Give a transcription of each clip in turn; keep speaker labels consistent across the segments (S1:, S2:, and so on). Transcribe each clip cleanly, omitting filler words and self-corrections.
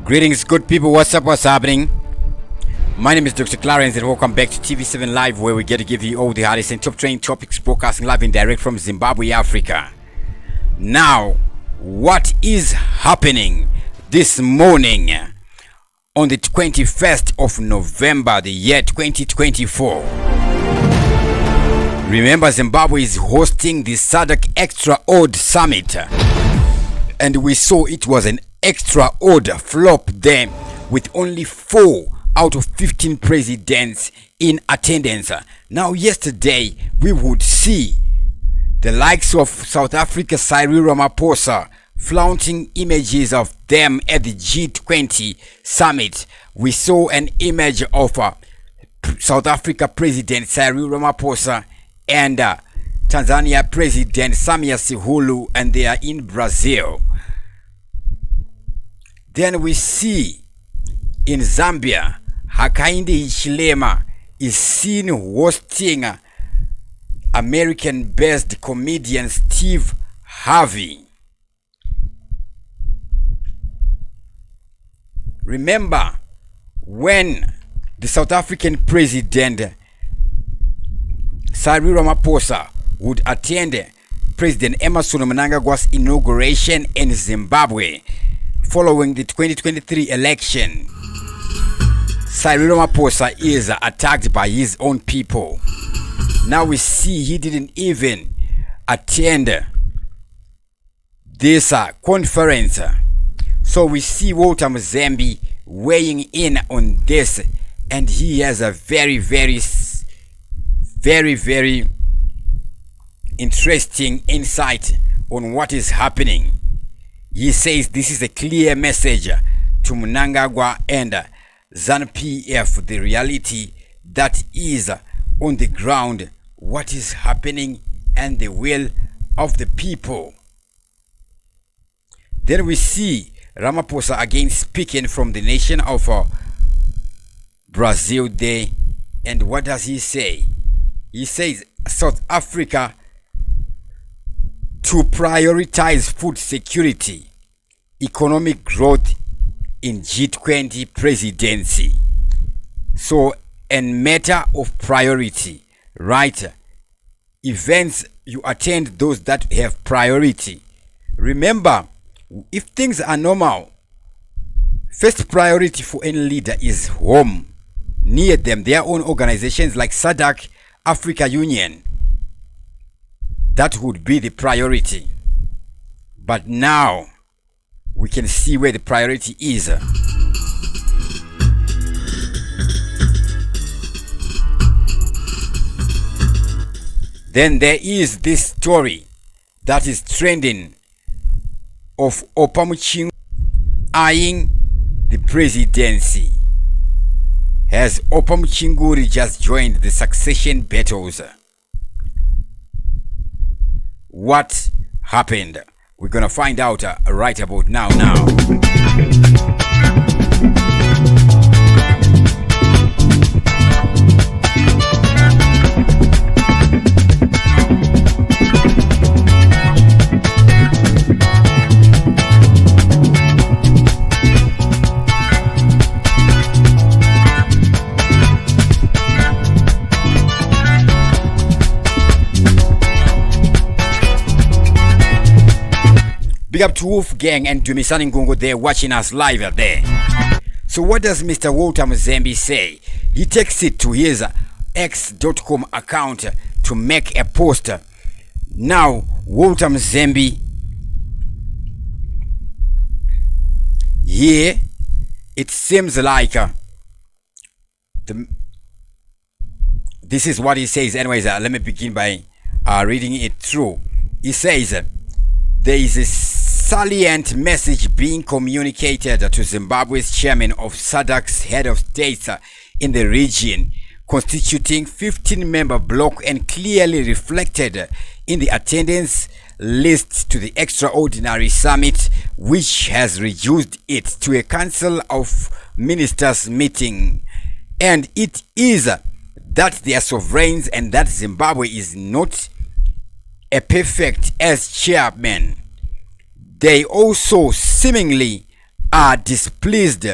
S1: Greetings, good people. What's up? What's happening? My name is Dr. Clarence, and welcome back to TV7 Live, where we get to give you all the hottest and top trending topics, broadcasting live and direct from Zimbabwe, Africa. Now, what is happening this morning on the 21st of November, the year 2024? Remember, Zimbabwe is hosting the SADC Extra Odd Summit, and we saw it was an extra odd flop there, with only 4 out of 15 presidents in attendance. Now, yesterday we would see the likes of South Africa Cyril Ramaphosa flaunting images of them at the G20 summit. We saw an image of South Africa President Cyril Ramaphosa and Tanzania President Samia Suluhu, and they are in Brazil. Then we see in Zambia, Hakainde Hichilema is seen hosting American-based comedian Steve Harvey. Remember when the South African president Cyril Ramaphosa would attend President Emmerson Mnangagwa's inauguration in Zimbabwe following the 2023 election. Cyril Ramaphosa is attacked by his own people. Now we see he didn't even attend this conference. So we see Walter Mzembe weighing in on this, and he has a very interesting insight on what is happening. He says this is a clear message to Mnangagwa and ZANU-PF, the reality that is on the ground, what is happening, and the will of the people. Then we see Ramaphosa again speaking from the nation of Brazil there, and what does he say? He says South Africa to prioritize food security, economic growth in G20 presidency. So, a matter of priority, right? Events, you attend those that have priority. Remember, if things are normal, first priority for any leader is home, near them, their own organizations like SADC, Africa Union. That would be the priority. But now we can see where the priority is. Then there is this story that is trending of Opamuchingu eyeing the presidency. Has Opamuchingu just joined the succession battles? What happened? We're gonna find out right about now. Big up to Wolf Gang and Dumisani Ngungu there watching us live there. So what does Mr. Walter Mzembe say? He takes it to his x.com account to make a post. Now Walter Mzembe here, it seems like this is what he says. Anyways, let me begin by reading it through. He says there is a salient message being communicated to Zimbabwe's chairman of SADC's head of states in the region, constituting 15-member bloc, and clearly reflected in the attendance list to the extraordinary summit, which has reduced it to a council of ministers meeting. And it is that they are sovereigns and that Zimbabwe is not a perfect as chairman. They also seemingly are displeased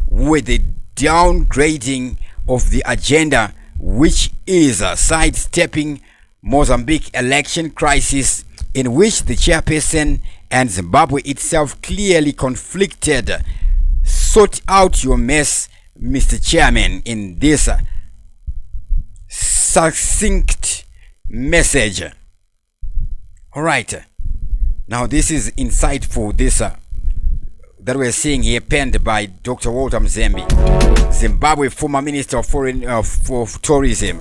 S1: with the downgrading of the agenda, which is sidestepping Mozambique election crisis, in which the chairperson and Zimbabwe itself clearly conflicted. Sort out your mess, Mr. Chairman, in this succinct message. All right. Now this is insightful. This that we're seeing here, penned by Dr. Walter Mzembe, Zimbabwe former Minister of Foreign for Tourism.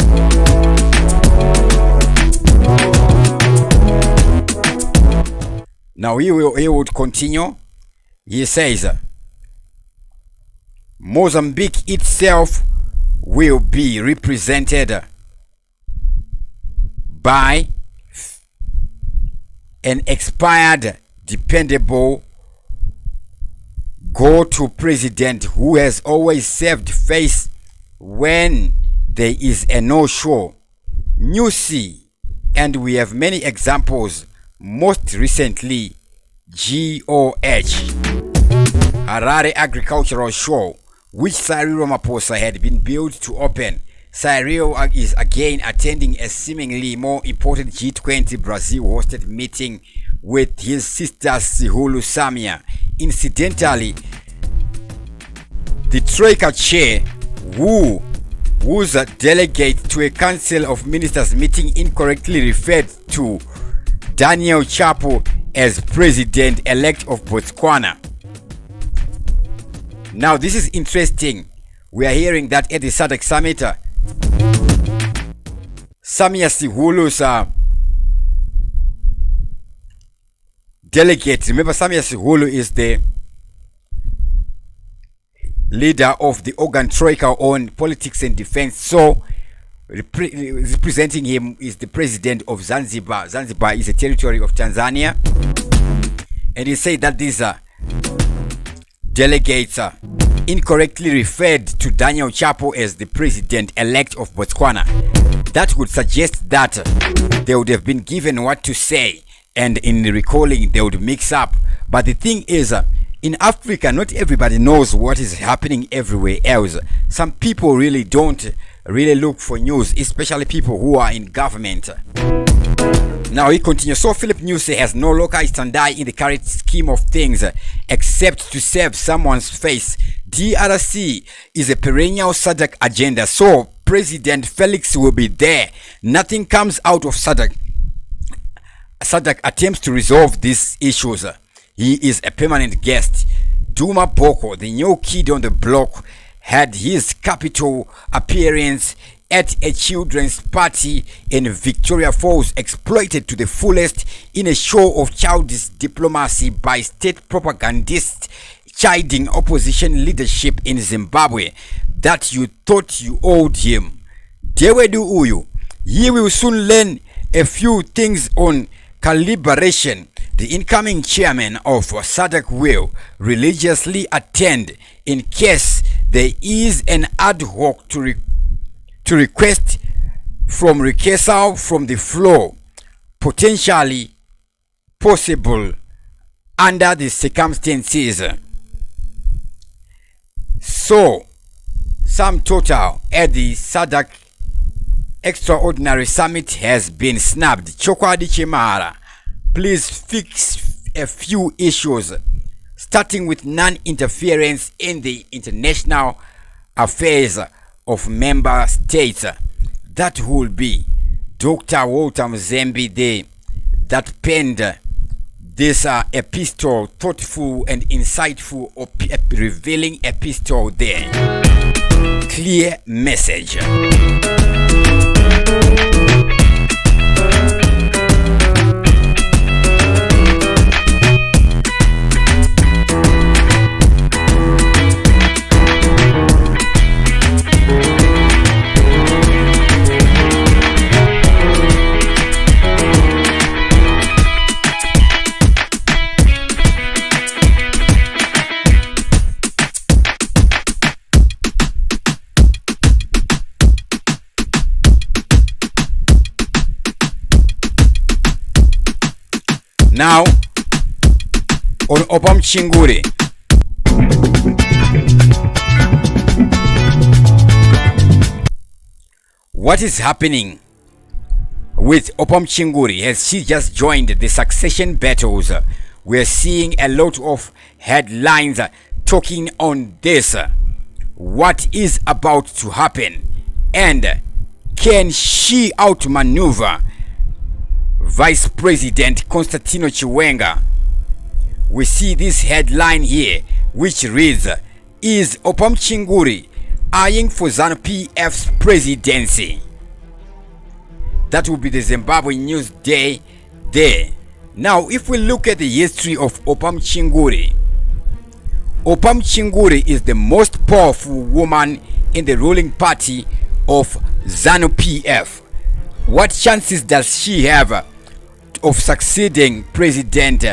S1: Now he would continue. He says, Mozambique itself will be represented by an expired, dependable go-to president who has always saved face when there is a no-show. New Sea, and we have many examples, most recently GOH, Harare Agricultural Show, which Cyril Ramaphosa had been billed to open. Cyril is again attending a seemingly more important G20 Brazil-hosted meeting with his sister Sihulu Samia. Incidentally, the Troika chair, who's a delegate to a Council of Ministers meeting, incorrectly referred to Daniel Chapo as President-elect of Botswana. Now, this is interesting. We are hearing that at the SADC summit, Samia Sihulu's delegate, remember Samia Sihulu is the leader of the organ Troika on politics and defense. So representing him is the president of Zanzibar. Zanzibar is a territory of Tanzania. And he said that these delegates incorrectly referred to Daniel Chapo as the president-elect of Botswana. That would suggest that they would have been given what to say, and in the recalling they would mix up. But the thing is, in Africa, not everybody knows what is happening everywhere else. Some people really don't really look for news, especially people who are in government. Now he continues. So Philip Nyusi has no local standby in the current scheme of things except to save someone's face. DRC is a perennial SADC agenda, so President Felix will be there. Nothing comes out of SADC. SADC attempts to resolve these issues. He is a permanent guest. Duma Boko, the new kid on the block, had his capital appearance at a children's party in Victoria Falls, exploited to the fullest in a show of childish diplomacy by state propagandists chiding opposition leadership in Zimbabwe that you thought you owed him. Dewedu Uyu, he will soon learn a few things on calibration. The incoming chairman of SADC will religiously attend in case there is an ad hoc to request from recusal from the floor, potentially possible under the circumstances. So, sum total at the SADC Extraordinary Summit has been snapped. Chokwadi Chimara, please fix a few issues, starting with non-interference in the international affairs of member states. That will be Dr. Walter Mzembe that penned this epistle, thoughtful and insightful, revealing epistle there. Clear message. Now, on Obam Chinguri, What is happening with Chinguri? Has she just joined the succession battles? We're seeing a lot of headlines talking on this. What is about to happen? And can she outmaneuver Vice President Constantino Chiwenga? We see this headline here, which reads, is Chinguri eyeing for ZANU-PF's presidency? That will be the Zimbabwe News Day there. Now, if we look at the history of Chinguri is the most powerful woman in the ruling party of ZANU-PF. What chances does she have of succeeding President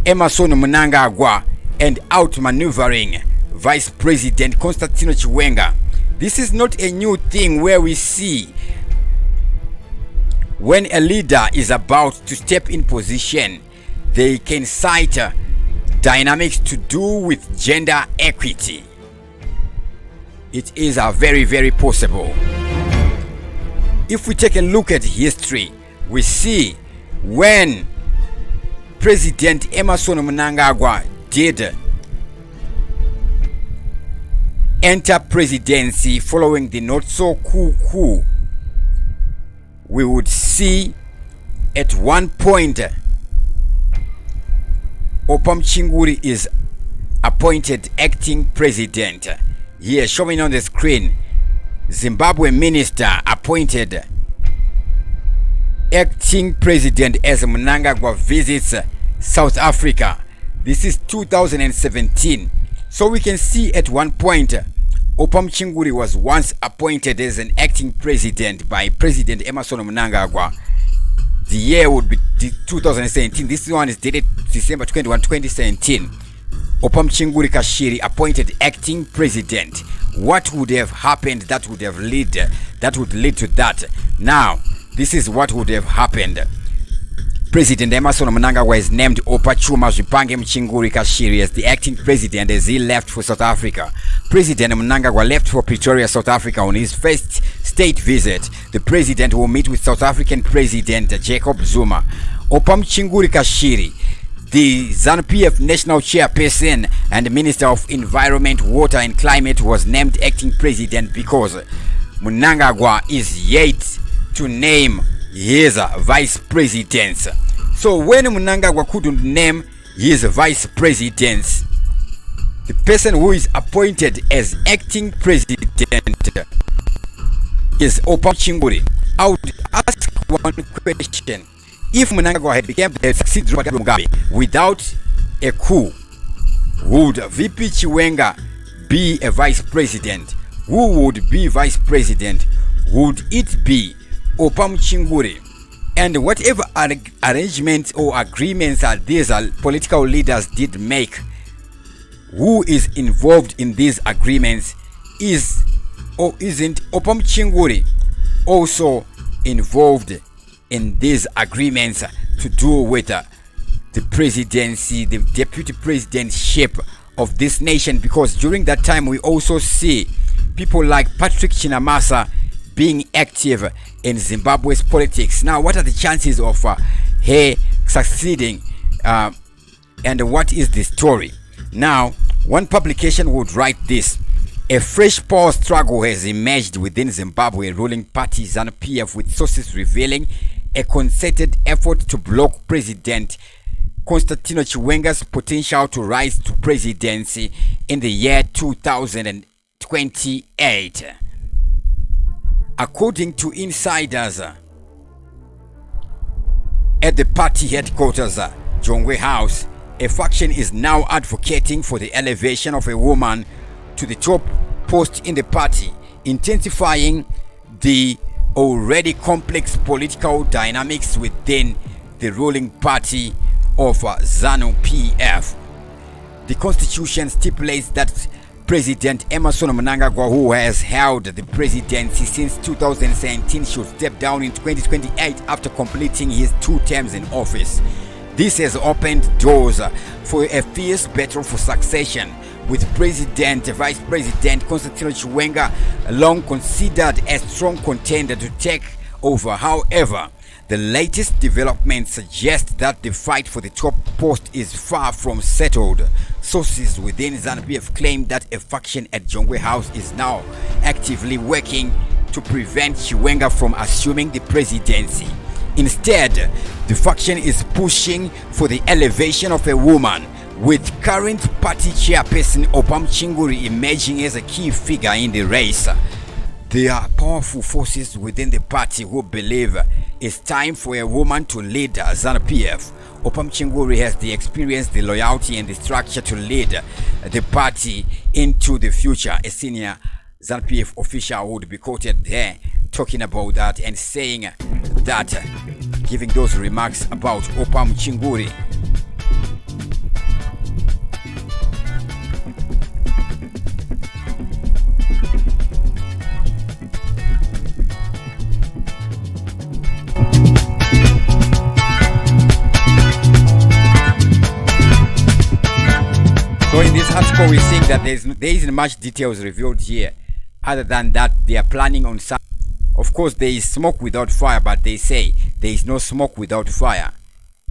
S1: Emmerson Mnangagwa and outmaneuvering Vice President Constantino Chiwenga? This is not a new thing where we see when a leader is about to step in position, they can cite dynamics to do with gender equity. It is very, very possible. If we take a look at history, we see when President Emmerson Mnangagwa did enter presidency following the not so cool coup, we would see at one point Chinguri is appointed acting president. Here showing on the screen, Zimbabwe minister appointed acting president as Mnangagwa visits South Africa. This is 2017. So we can see at one point Chinguri was once appointed as an acting president by President Emmerson Mnangagwa. The year would be 2017. This one is dated December 21, 2017. Chinguri Kashiri appointed acting president. What would have happened that would lead to that? Now, this is what would have happened. President Emmerson Mnangagwa is named Chuma Zvipange Chinguri Kashiri as the acting president as he left for South Africa. President Mnangagwa left for Pretoria, South Africa on his first state visit. The president will meet with South African President Jacob Zuma. Chinguri Kashiri, the ZANU-PF national chairperson and Minister of Environment, Water and Climate, was named acting president because Mnangagwa is yet to name his vice presidents. So when Mnangagwa couldn't name his vice presidents, the person who is appointed as acting president is Chinguri. I would ask one question. If Mnangagwa had become the succeeding Mugabe without a coup, would VP Chiwenga be a vice president? Who would be vice president? Would it be Chinguri? And whatever arrangements or agreements that these political leaders did make, who is involved in these agreements? Is or isn't Chinguri also involved in these agreements to do with the presidency, the deputy presidentship of this nation? Because during that time we also see people like Patrick Chinamasa being active in Zimbabwe's politics. Now, what are the chances of her succeeding, and what is the story? Now, one publication would write this: a fresh power struggle has emerged within Zimbabwe ruling party ZANU-PF, with sources revealing a concerted effort to block President Constantino Chiwenga's potential to rise to presidency in the year 2028. According to insiders at the party headquarters, Jongwe House, a faction is now advocating for the elevation of a woman to the top post in the party, intensifying the already complex political dynamics within the ruling party of ZANU-PF. The constitution stipulates that President Emmerson Mnangagwa, who has held the presidency since 2017, should step down in 2028 after completing his 2 terms in office. This has opened doors for a fierce battle for succession, with Vice President Constantino Chiwenga long considered a strong contender to take over. However, the latest developments suggest that the fight for the top post is far from settled. Sources within ZANU-PF claim that a faction at Jongwe House is now actively working to prevent Chiwenga from assuming the presidency. Instead, the faction is pushing for the elevation of a woman, with current party chairperson Opam Chinguri emerging as a key figure in the race. There are powerful forces within the party who believe it's time for a woman to lead ZANU-PF. Opam Chinguri has the experience, the loyalty, and the structure to lead the party into the future. A senior ZANU-PF official would be quoted there talking about that and saying that, giving those remarks about Opam Chinguri. So in this article, we're seeing that there isn't much details revealed here, other than that they are planning on some. Of course, there is smoke without fire, but they say there is no smoke without fire.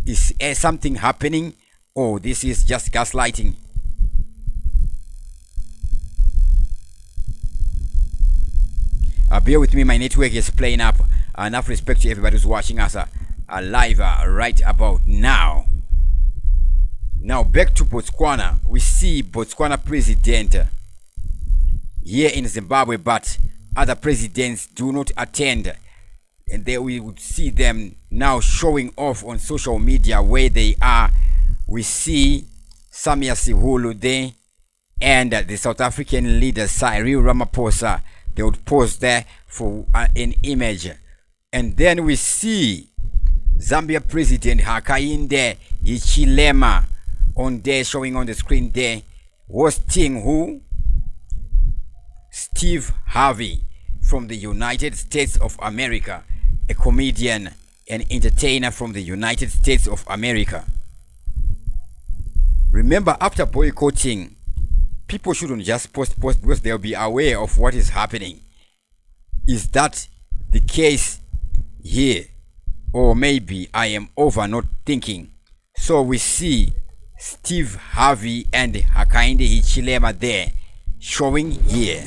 S1: Is something happening, or this is just gaslighting? Bear with me, my network is playing up. Enough respect to everybody who's watching us live right about now. Now back to Botswana. We see Botswana president here in Zimbabwe, but other presidents do not attend, and there we would see them now showing off on social media where they are. We see Samia Sihulu there and the South African leader Cyril Ramaphosa. They would pose there for an image, and then we see Zambia President Hakainde Hichilema on there, showing on the screen there, hosting who? Steve Harvey from the United States of America, a comedian and entertainer from the United States of America. Remember, after boycotting, people shouldn't just post because they'll be aware of what is happening. Is that the case here? Or maybe I am over not thinking. So we see Steve Harvey and Hakainde Hichilema there showing here.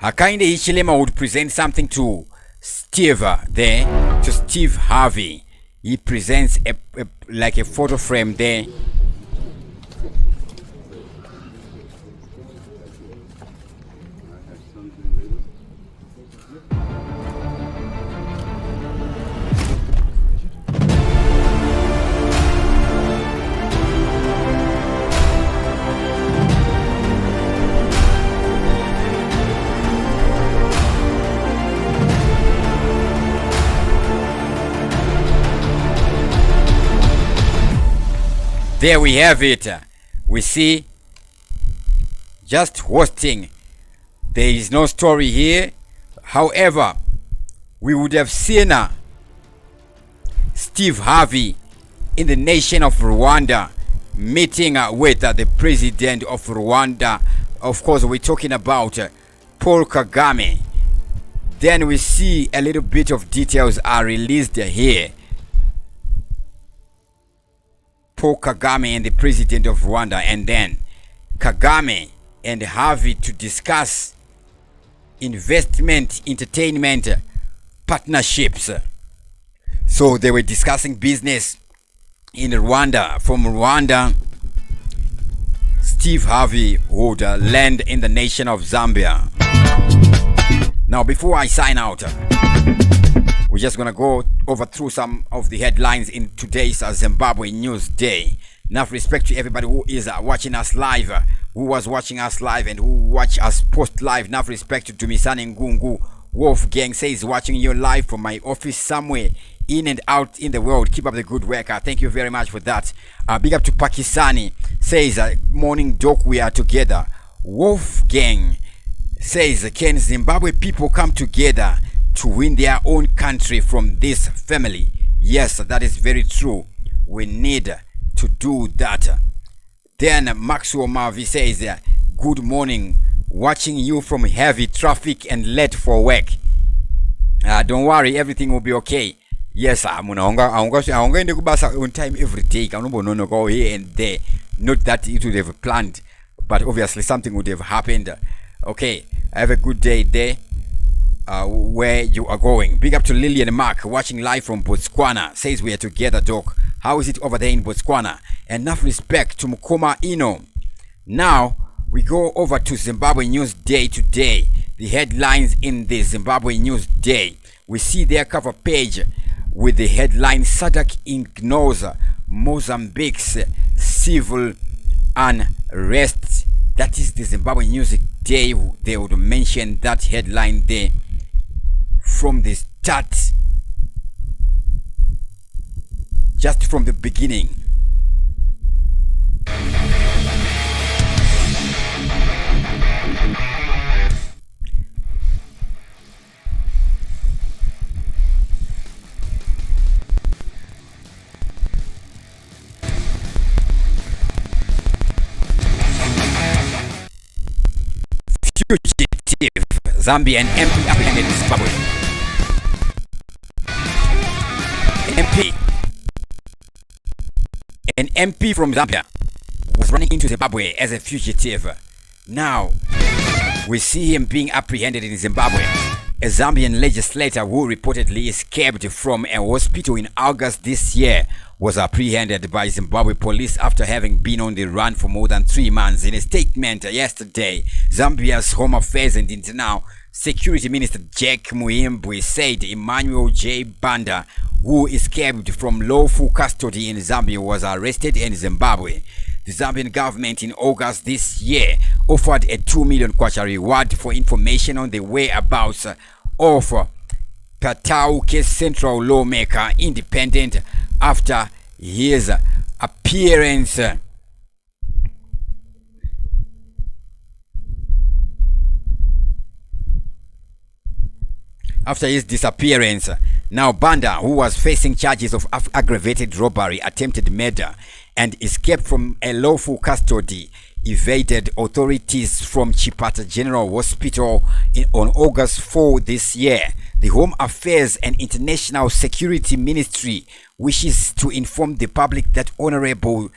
S1: Hakainde Hichilema would present something to Steve there, to Steve Harvey. He presents like a photo frame there. There we have it. We see just hosting. There is no story here. However, we would have seen Steve Harvey in the nation of Rwanda meeting with the president of Rwanda. Of course, we're talking about Paul Kagame. Then we see a little bit of details are released here. Paul Kagame and the president of Rwanda, and then Kagame and Harvey to discuss investment, entertainment, partnerships. So they were discussing business in Rwanda. From Rwanda, Steve Harvey would land in the nation of Zambia. Now, before I sign out, we're just gonna go over through some of the headlines in today's Zimbabwe News Day. Enough respect to everybody who is watching us live, who was watching us live, and who watch us post live. Enough respect to Dumisani Ngungu, Wolfgang says, watching you live from my office somewhere in and out in the world. Keep up the good work. Thank you very much for that. Big up to Pakistani. Says, morning doc, we are together. Wolfgang says, can Zimbabwe people come together to win their own country from this family? Yes, that is very true. We need to do that. Then Maxwell Marvi says, good morning, watching you from heavy traffic and late for work. Don't worry, everything will be okay. Yes, I'm going to go on time every day. I'm going to go here and there. Not that it would have planned, but obviously something would have happened. Okay, have a good day there where you are going. Big up to Lillian Mark, watching live from Botswana. Says we are together, Doc. How is it over there in Botswana? Enough respect to Mukoma Ino. Now we go over to Zimbabwe News Day today. The headlines in the Zimbabwe News Day. We see their cover page with the headline, SADC ignores Mozambique's civil unrest. That is the Zimbabwe News Day. They would mention that headline there from the start, just from the beginning. Fugitive Zambian MP apprehended in Zimbabwe. An MP from Zambia was running into Zimbabwe as a fugitive. Now we see him being apprehended in Zimbabwe. A Zambian legislator who reportedly escaped from a hospital in August this year was apprehended by Zimbabwe police after having been on the run for more than 3 months. In a statement yesterday, Zambia's Home Affairs and Internal Security Minister Jack Muhimbwe said Emmanuel J. Banda, who escaped from lawful custody in Zambia, was arrested in Zimbabwe. The Zambian government in August this year offered a 2 million kwacha reward for information on the whereabouts of Patauke's central lawmaker independent after his appearance. After his disappearance. Now Banda, who was facing charges of aggravated robbery, attempted murder, and escaped from a lawful custody, evaded authorities from Chipata General Hospital on August 4 this year. The Home Affairs and International Security Ministry wishes to inform the public that Honorable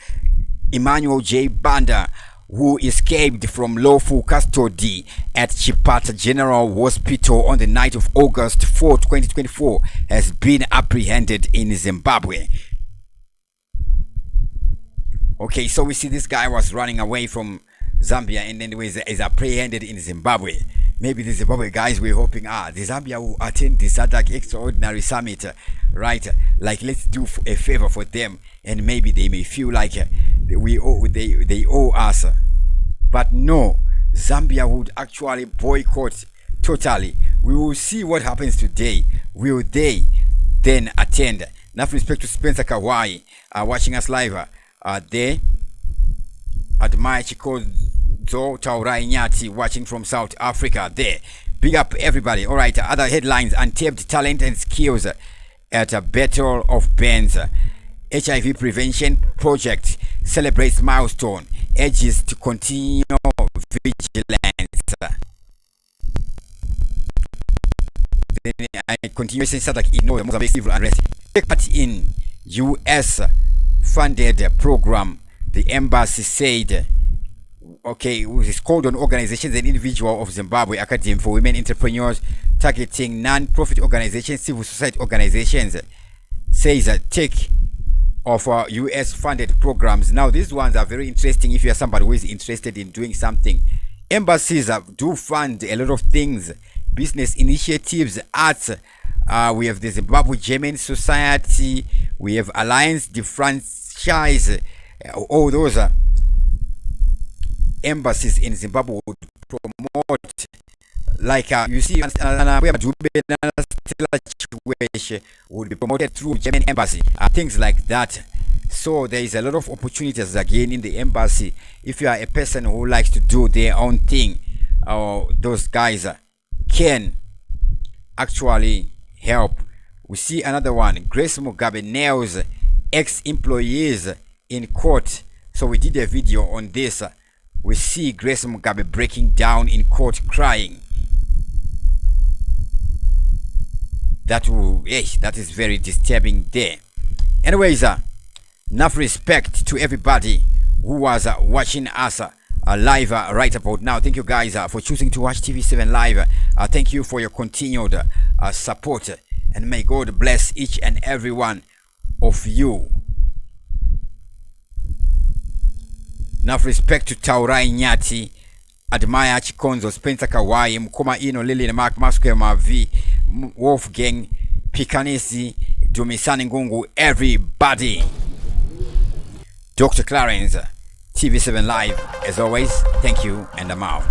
S1: Emmanuel J. Banda, who escaped from lawful custody at Chipata General Hospital on the night of August 4, 2024, has been apprehended in Zimbabwe. Okay, so we see this guy was running away from Zambia and then is apprehended in Zimbabwe. Maybe the Zimbabwe guys were hoping, the Zambia will attend the SADC Extraordinary Summit, right? Like, let's do a favor for them, and maybe they may feel like they owe us. But no, Zambia would actually boycott totally. We will see what happens today. Will they then attend? Enough respect to Spencer Kawai, watching us live. There, Admire Chikozo Taurai Nyati, watching from South Africa. There, big up everybody. All right, other headlines: untapped talent and skills at a Battle of Bands. HIV prevention project celebrates milestone, urges to continue vigilance. Then continuation SADC ignore Mozambique civil unrest. Take part in U.S. funded program. The embassy said, okay, it is called on organizations and individuals of Zimbabwe Academy for Women Entrepreneurs, targeting non-profit organizations, civil society organizations, says take of US funded programs. Now these ones are very interesting if you are somebody who is interested in doing something. Embassies do fund a lot of things, business initiatives, arts. We have the Zimbabwe German Society, we have Alliance de Franchise. All those embassies in Zimbabwe would promote like you see, would be promoted through German embassy, things like that. So there is a lot of opportunities again in the embassy. If you are a person who likes to do their own thing, those guys can actually help. We see another one. Grace Mugabe nails ex-employees in court. So we did a video on this. We see Grace Mugabe breaking down in court crying. That is very disturbing there. Anyways, enough respect to everybody who was watching us live right about now. Thank you guys for choosing to watch TV7 Live. Thank you for your continued support, and may God bless each and every one of you. Enough respect to Taurai Nyati, Admire Chikonzo, Spencer Kawai, Mkoma Ino, Lily, Mark Masque, Mavi, Wolfgang, Pikanisi, Dumisani Ngungu, everybody. Dr. Clarence, TV7 Live, as always, thank you, and I'm out.